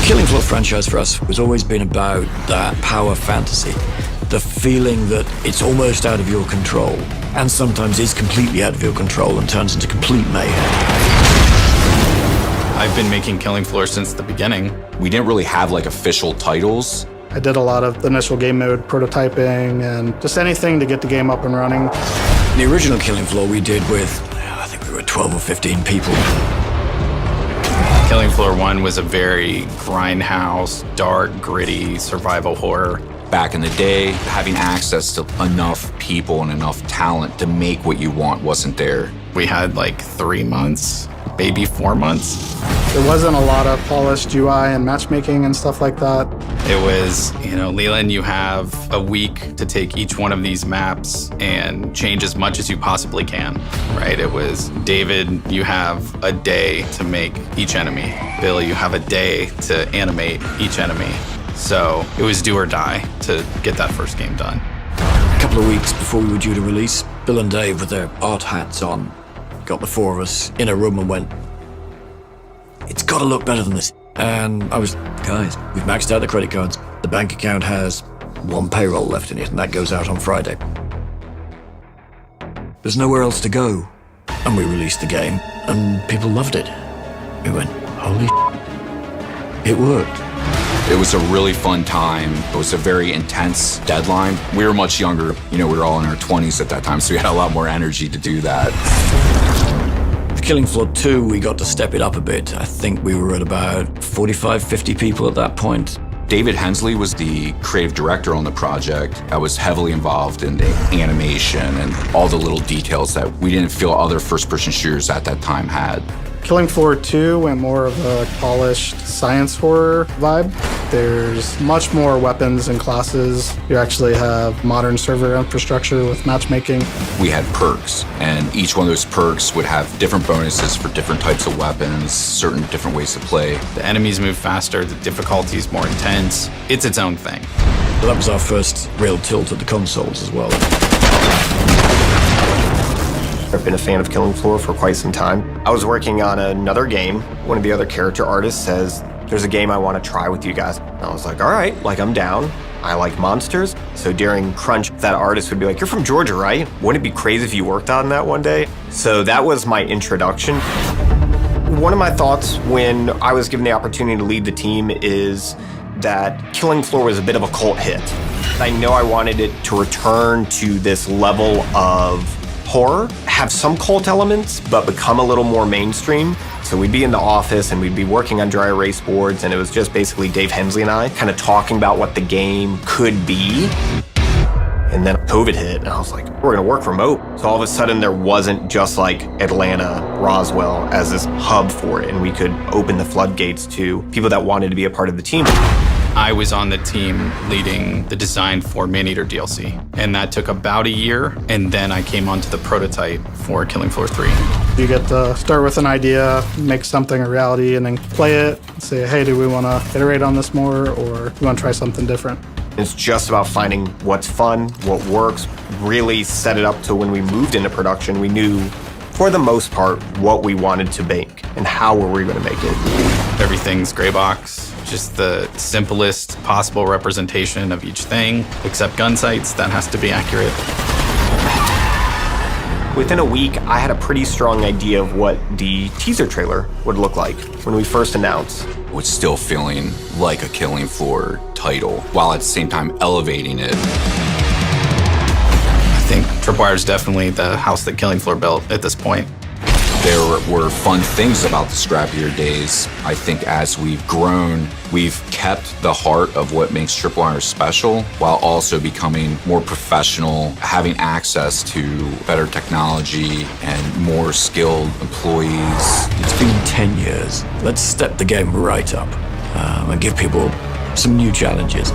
Killing Floor franchise for us has always been about that power fantasy, the feeling that it's almost out of your control, and sometimes is completely out of your control and turns into complete mayhem. I've been making Killing Floor since the beginning. We didn't really have like official titles. I did a lot of the initial game mode prototyping and just anything to get the game up and running. The original Killing Floor we did with, I think we were 12 or 15 people. Killing Floor 1 was a very grindhouse, dark, gritty survival horror. Back in the day, having access to enough people and enough talent to make what you want wasn't there. We had like 3 months, maybe 4 months. There wasn't a lot of polished UI and matchmaking and stuff like that. It was, Leland, you have a week to take each one of these maps and change as much as you possibly can, right? It was, David, you have a day to make each enemy. Bill, you have a day to animate each enemy. So it was do or die to get that first game done. A couple of weeks before we were due to release, Bill and Dave, with their art hats on, got the four of us in a room and went, it's got to look better than this. And I was, guys, we've maxed out the credit cards. The bank account has one payroll left in it, and that goes out on Friday. There's nowhere else to go. And we released the game, and people loved it. We went, holy shit, it worked. It was a really fun time. It was a very intense deadline. We were much younger. We were all in our 20s at that time, so we had a lot more energy to do that. Killing Floor 2, we got to step it up a bit. I think we were at about 45, 50 people at that point. David Hensley was the creative director on the project. I was heavily involved in the animation and all the little details that we didn't feel other first-person shooters at that time had. Killing Floor 2 went more of a polished science horror vibe. There's much more weapons and classes. You actually have modern server infrastructure with matchmaking. We had perks, and each one of those perks would have different bonuses for different types of weapons, certain different ways to play. The enemies move faster, the difficulty is more intense. It's its own thing. But that was our first real tilt at the consoles as well. I've been a fan of Killing Floor for quite some time. I was working on another game. One of the other character artists says, there's a game I want to try with you guys. And I was like, all right, I'm down. I like monsters. So during crunch, that artist would be like, you're from Georgia, right? Wouldn't it be crazy if you worked on that one day? So that was my introduction. One of my thoughts when I was given the opportunity to lead the team is that Killing Floor was a bit of a cult hit. I know I wanted it to return to this level of horror, have some cult elements, but become a little more mainstream. So we'd be in the office and we'd be working on dry erase boards, and it was just basically Dave Hensley and I kind of talking about what the game could be. And then COVID hit, and I was like, we're gonna work remote. So all of a sudden there wasn't just like Atlanta, Roswell as this hub for it, and we could open the floodgates to people that wanted to be a part of the team. I was on the team leading the design for Maneater DLC, and that took about a year, and then I came onto the prototype for Killing Floor 3. You get to start with an idea, make something a reality, and then play it, say, hey, do we want to iterate on this more, or do we want to try something different? It's just about finding what's fun, what works, really set it up to when we moved into production, we knew, for the most part, what we wanted to make and how were we going to make it. Everything's gray box. Just the simplest possible representation of each thing, except gun sights, that has to be accurate. Within a week, I had a pretty strong idea of what the teaser trailer would look like when we first announced. It was still feeling like a Killing Floor title, while at the same time elevating it. I think Tripwire is definitely the house that Killing Floor built at this point. There were fun things about the scrappier days. I think as we've grown, we've kept the heart of what makes Tripwire special while also becoming more professional, having access to better technology and more skilled employees. It's been 10 years. Let's step the game right up and give people some new challenges.